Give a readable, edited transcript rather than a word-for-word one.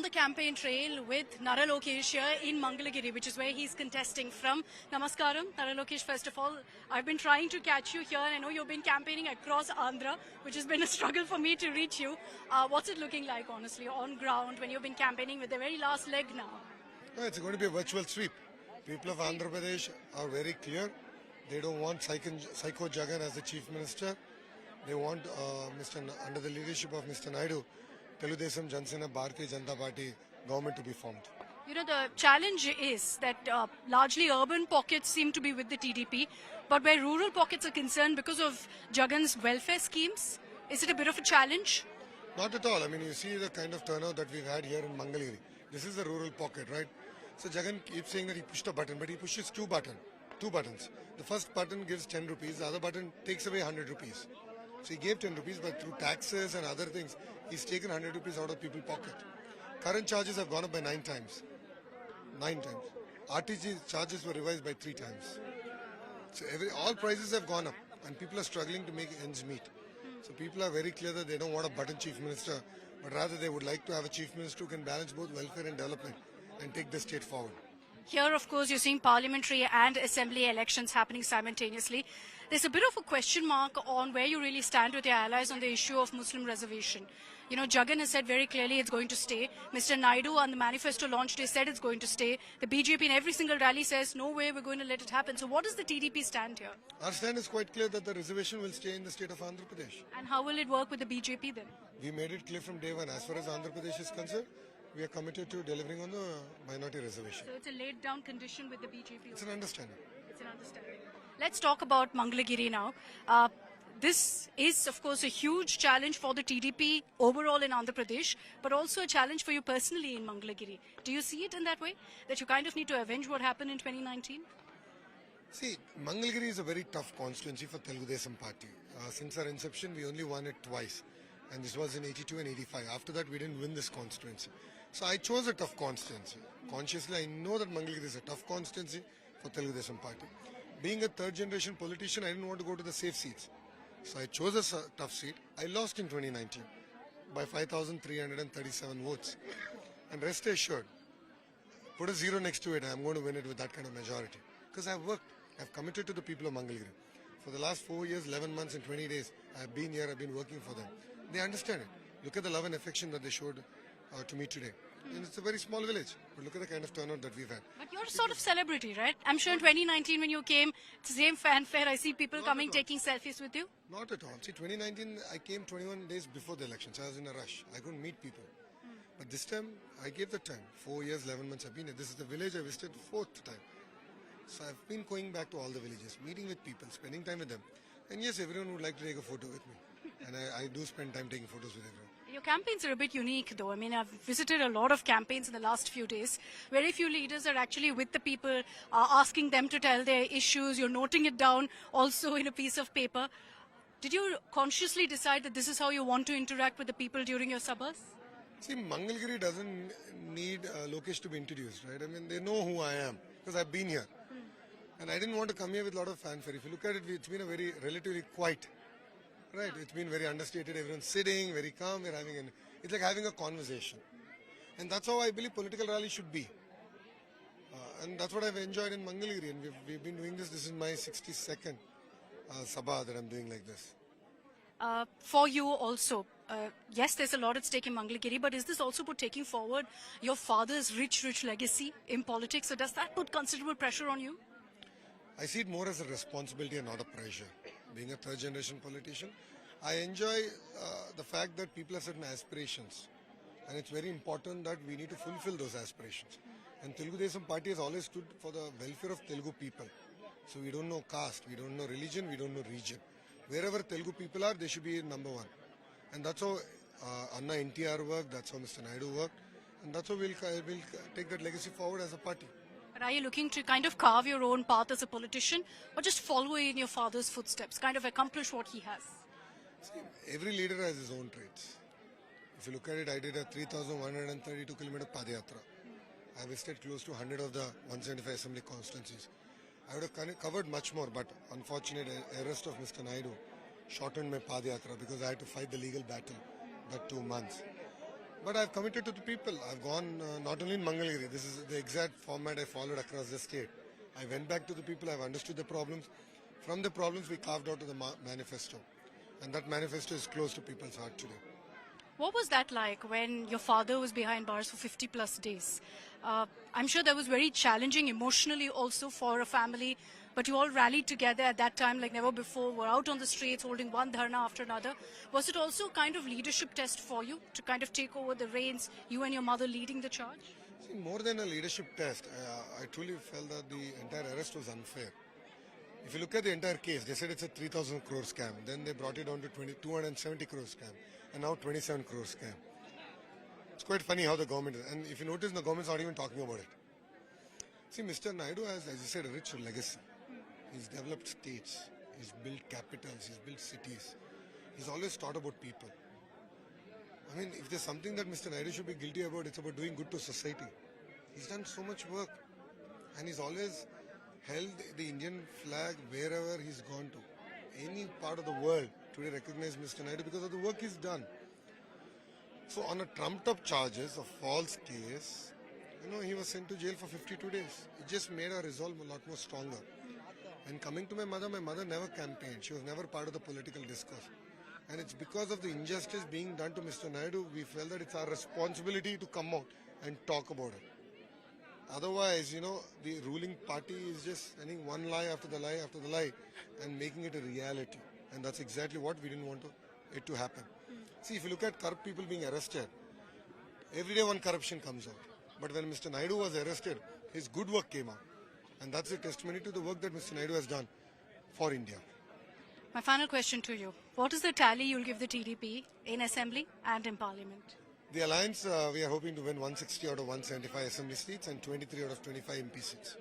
on the campaign trail with Nara Lokesh here in Mangalagiri, which is where he's contesting from. Namaskaram, Nara Lokesh. First of all, I've been trying to catch you here, and I know you've been campaigning across Andhra, which has been a struggle for me to reach you. What's it looking like, honestly, on ground when you've been campaigning with the very last leg now? No, it's going to be a virtual sweep. People of Andhra Pradesh are very clear. They don't want Psycho Jagan as the Chief Minister. They want, under the leadership of Mr. Naidu, Telugudesam Janasena Bharatiya Janata Party government to be formed. You know, the challenge is that largely urban pockets seem to be with the TDP, but where rural pockets are concerned because of Jagan's welfare schemes, is it a bit of a challenge? Not at all. I mean, you see the kind of turnout that we've had here in Mangalagiri. This is the rural pocket, right? So Jagan keeps saying that he pushed a button, but he pushes two buttons. The first button gives 10 rupees, the other button takes away 100 rupees. So he gave 10 rupees, but through taxes and other things, he's taken 100 rupees out of people's pocket. Current charges have gone up by 9 times. 9 times. RTG charges were revised by 3 times. So all prices have gone up, and people are struggling to make ends meet. So people are very clear that they don't want a button chief minister, but rather they would like to have a chief minister who can balance both welfare and development and take the state forward. Here, of course, you're seeing parliamentary and assembly elections happening simultaneously. There's a bit of a question mark on where you really stand with your allies on the issue of Muslim reservation. You know, Jagan has said very clearly it's going to stay. Mr. Naidu on the manifesto launch day said it's going to stay. The BJP in every single rally says, no way, we're going to let it happen. So what does the TDP stand here? Our stand is quite clear that the reservation will stay in the state of Andhra Pradesh. And how will it work with the BJP then? We made it clear from day one. As far as Andhra Pradesh is concerned, we are committed to delivering on the minority reservation. So it's a laid down condition with the BJP? It's an understanding. It's an understanding. Let's talk about Mangalagiri now. This is, of course, a huge challenge for the TDP overall in Andhra Pradesh, but also a challenge for you personally in Mangalagiri. Do you see it in that way? That you kind of need to avenge what happened in 2019? See, Mangalagiri is a very tough constituency for Telugudesam Party. Since our inception, we only won it twice. And this was in 82 and 85. After that, we didn't win this constituency. So I chose a tough constituency. Consciously, I know that Mangalagiri is a tough constituency for Telugudesam Party. Being a third generation politician, I didn't want to go to the safe seats. So I chose a tough seat. I lost in 2019 by 5,337 votes. And rest assured, put a zero next to it, I'm going to win it with that kind of majority. Because I've worked, I've committed to the people of Mangalagiri. For the last 4 years, 11 months and 20 days, I've been here, I've been working for them. They understand it. Look at the love and affection that they showed to me today. And it's a very small village, but look at the kind of turnout that we've had. But you're a sort of celebrity, right? I'm sure in 2019 when you came, it's the same fanfare. I see people coming, taking selfies with you. Not at all. See, 2019, I came 21 days before the elections. I was in a rush. I couldn't meet people. But this time, I gave the time. 4 years, 11 months I've been here. This is the village I visited 4th time. So I've been going back to all the villages, meeting with people, spending time with them. And yes, everyone would like to take a photo with me. And I do spend time taking photos with everyone. Your campaigns are a bit unique though. I mean, I've visited a lot of campaigns in the last few days. Very few leaders are actually with the people, asking them to tell their issues. You're noting it down also in a piece of paper. Did you consciously decide that this is how you want to interact with the people during your sabas? See, Mangalagiri doesn't need Lokesh to be introduced, right? I mean, they know who I am because I've been here. And I didn't want to come here with a lot of fanfare. If you look at it, it's been a very relatively quiet. Right, it's been very understated. Everyone's sitting, very calm. It's like having a conversation, and that's how I believe political rally should be. And that's what I've enjoyed in Mangalagiri. And we've been doing this. This is my 62nd sabha that I'm doing like this. For you also, yes, there's a lot at stake in Mangalagiri, but is this also for taking forward your father's rich legacy in politics? So does that put considerable pressure on you? I see it more as a responsibility and not a pressure. Being a third generation politician, I enjoy the fact that people have certain aspirations, and it's very important that we need to fulfill those aspirations. And Telugudesam Party has always stood for the welfare of Telugu people. So we don't know caste, we don't know religion, we don't know region. Wherever Telugu people are, they should be number one. And that's how Anna NTR worked, that's how Mr. Naidu worked, and that's how we'll take that legacy forward as a party. But are you looking to kind of carve your own path as a politician, or just follow in your father's footsteps, kind of accomplish what he has? See, every leader has his own traits. If you look at it, I did a 3,132 kilometer Padayatra. I visited close to 100 of the 175 assembly constituencies. I would have covered much more, but unfortunate arrest of Mr. Naidu shortened my Padayatra because I had to fight the legal battle that 2 months. But I've committed to the people. I've gone not only in Mangalgiri, this is the exact format I followed across the state. I went back to the people, I've understood the problems. From the problems, we carved out the manifesto. And that manifesto is close to people's heart today. What was that like when your father was behind bars for 50 plus days? I'm sure that was very challenging emotionally also for a family, but you all rallied together at that time like never before, were out on the streets holding one dharna after another. Was it also kind of leadership test for you to kind of take over the reins, you and your mother leading the charge? See, more than a leadership test, I truly felt that the entire arrest was unfair. If you look at the entire case, they said it's a 3,000 crore scam. Then they brought it down to 270 crore scam. And now 27 crore scam. It's quite funny how the government is. And if you notice, the government's not even talking about it. See, Mr. Naidu has, as you said, a rich legacy. He's developed states. He's built capitals. He's built cities. He's always thought about people. I mean, if there's something that Mr. Naidu should be guilty about, it's about doing good to society. He's done so much work. And he's always held the Indian flag wherever he's gone to. Any part of the world today recognize Mr. Naidu because of the work he's done. So on a trumped-up charges, a false case, he was sent to jail for 52 days. It just made our resolve a lot more stronger. And coming to my mother never campaigned. She was never part of the political discourse. And it's because of the injustice being done to Mr. Naidu, we felt that it's our responsibility to come out and talk about it. Otherwise, the ruling party is just sending one lie after the lie after the lie and making it a reality. And that's exactly what we didn't want it to happen. See, if you look at corrupt people being arrested, every day one corruption comes out. But when Mr. Naidu was arrested, his good work came out. And that's a testimony to the work that Mr. Naidu has done for India. My final question to you. What is the tally you'll give the TDP in Assembly and in Parliament? The Alliance, we are hoping to win 160 out of 175 Assembly seats and 23 out of 25 MP seats.